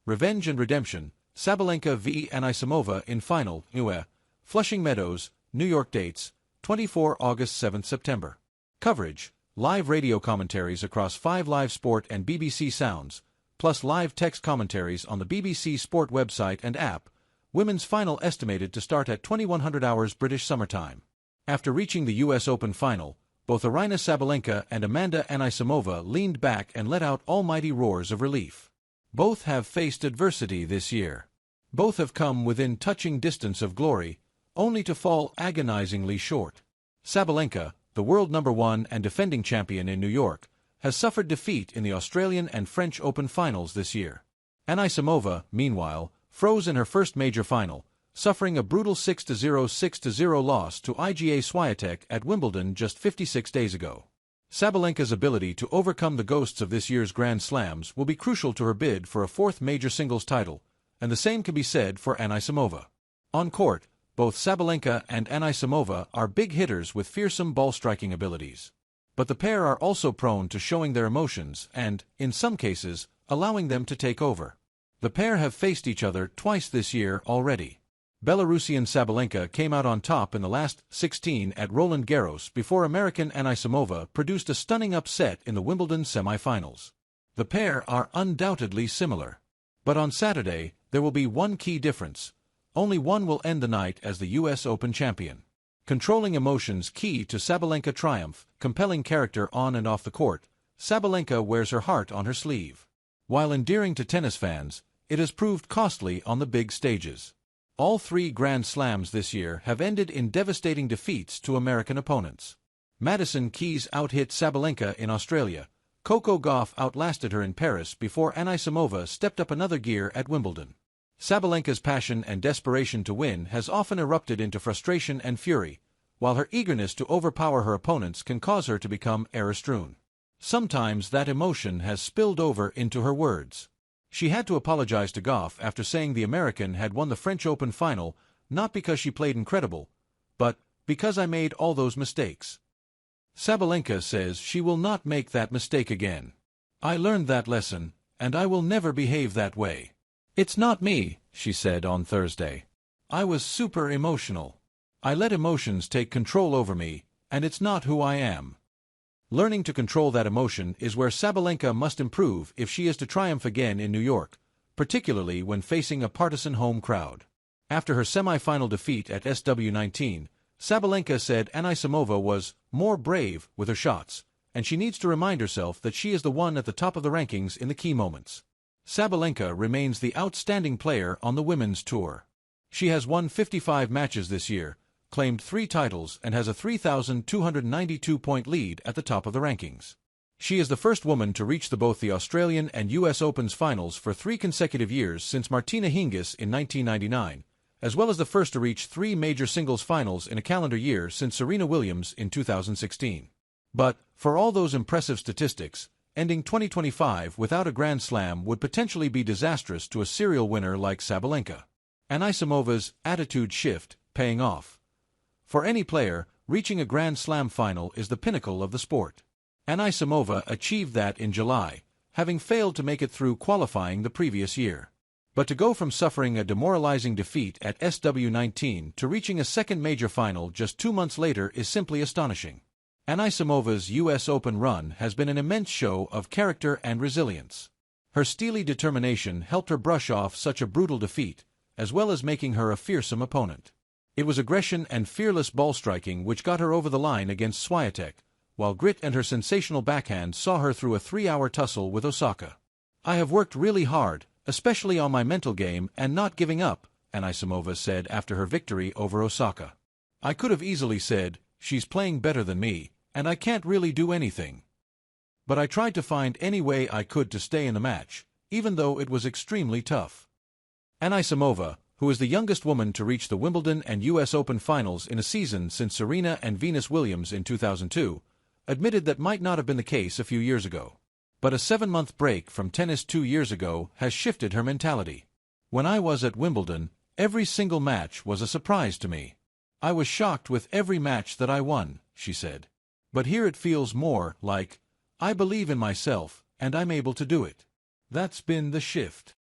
Revenge and Redemption, Sabalenka v. Anisimova in final, UE, Flushing Meadows, New York. Dates, 24 August 7 September. Coverage, live radio commentaries across 5 Live Sport and BBC Sounds, plus live text commentaries on the BBC Sport website and app. Women's final estimated to start at 2100 hours British Summer Time. After reaching the US Open final, both Aryna Sabalenka and Amanda Anisimova leaned back and let out almighty roars of relief. Both have faced adversity this year. Both have come within touching distance of glory, only to fall agonizingly short. Sabalenka, the world #1 and defending champion in New York, has suffered defeat in the Australian and French Open finals this year. Anisimova, meanwhile, froze in her first major final, suffering a brutal 6-0, 6-0 loss to Iga Swiatek at Wimbledon just 56 days ago. Sabalenka's ability to overcome the ghosts of this year's Grand Slams will be crucial to her bid for a 4th major singles title, and the same can be said for Anisimova. On court, both Sabalenka and Anisimova are big hitters with fearsome ball-striking abilities. But the pair are also prone to showing their emotions and, in some cases, allowing them to take over. The pair have faced each other twice this year already. Belarusian Sabalenka came out on top in the last 16 at Roland Garros before American Anisimova produced a stunning upset in the Wimbledon semifinals. The pair are undoubtedly similar. But on Saturday, there will be one key difference. Only one will end the night as the US Open champion. Controlling emotions key to Sabalenka triumph, compelling character on and off the court, Sabalenka wears her heart on her sleeve. While endearing to tennis fans, it has proved costly on the big stages. All 3 Grand Slams this year have ended in devastating defeats to American opponents. Madison Keys out-hit Sabalenka in Australia. Coco Gauff outlasted her in Paris before Anisimova stepped up another gear at Wimbledon. Sabalenka's passion and desperation to win has often erupted into frustration and fury, while her eagerness to overpower her opponents can cause her to become error-strewn. Sometimes that emotion has spilled over into her words. She had to apologize to Gauff after saying the American had won the French Open final not because she played incredible, but because I made all those mistakes. Sabalenka says she will not make that mistake again. I learned that lesson, and I will never behave that way. It's not me, she said on Thursday. I was super emotional. I let emotions take control over me, and it's not who I am. Learning to control that emotion is where Sabalenka must improve if she is to triumph again in New York, particularly when facing a partisan home crowd. After her semi-final defeat at SW19, Sabalenka said Anisimova was more brave with her shots, and she needs to remind herself that she is the one at the top of the rankings in the key moments. Sabalenka remains the outstanding player on the women's tour. She has won 55 matches this year, claimed 3 titles, and has a 3,292-point lead at the top of the rankings. She is the first woman to reach both the Australian and US Open's finals for 3 consecutive years since Martina Hingis in 1999, as well as the first to reach 3 major singles finals in a calendar year since Serena Williams in 2016. But, for all those impressive statistics, ending 2025 without a Grand Slam would potentially be disastrous to a serial winner like Sabalenka. Anisimova's attitude shift paying off. For any player, reaching a Grand Slam final is the pinnacle of the sport. Anisimova achieved that in July, having failed to make it through qualifying the previous year. But to go from suffering a demoralizing defeat at SW19 to reaching a second major final just 2 months later is simply astonishing. Anisimova's US Open run has been an immense show of character and resilience. Her steely determination helped her brush off such a brutal defeat, as well as making her a fearsome opponent. It was aggression and fearless ball striking which got her over the line against Swiatek, while grit and her sensational backhand saw her through a 3-hour tussle with Osaka. I have worked really hard, especially on my mental game and not giving up, Anisimova said after her victory over Osaka. I could have easily said, she's playing better than me, and I can't really do anything. But I tried to find any way I could to stay in the match, even though it was extremely tough. Anisimova, who is the youngest woman to reach the Wimbledon and US Open finals in a season since Serena and Venus Williams in 2002, admitted that might not have been the case a few years ago. But a 7-month break from tennis 2 years ago has shifted her mentality. When I was at Wimbledon, every single match was a surprise to me. I was shocked with every match that I won, she said. But here it feels more like, I believe in myself, and I'm able to do it. That's been the shift.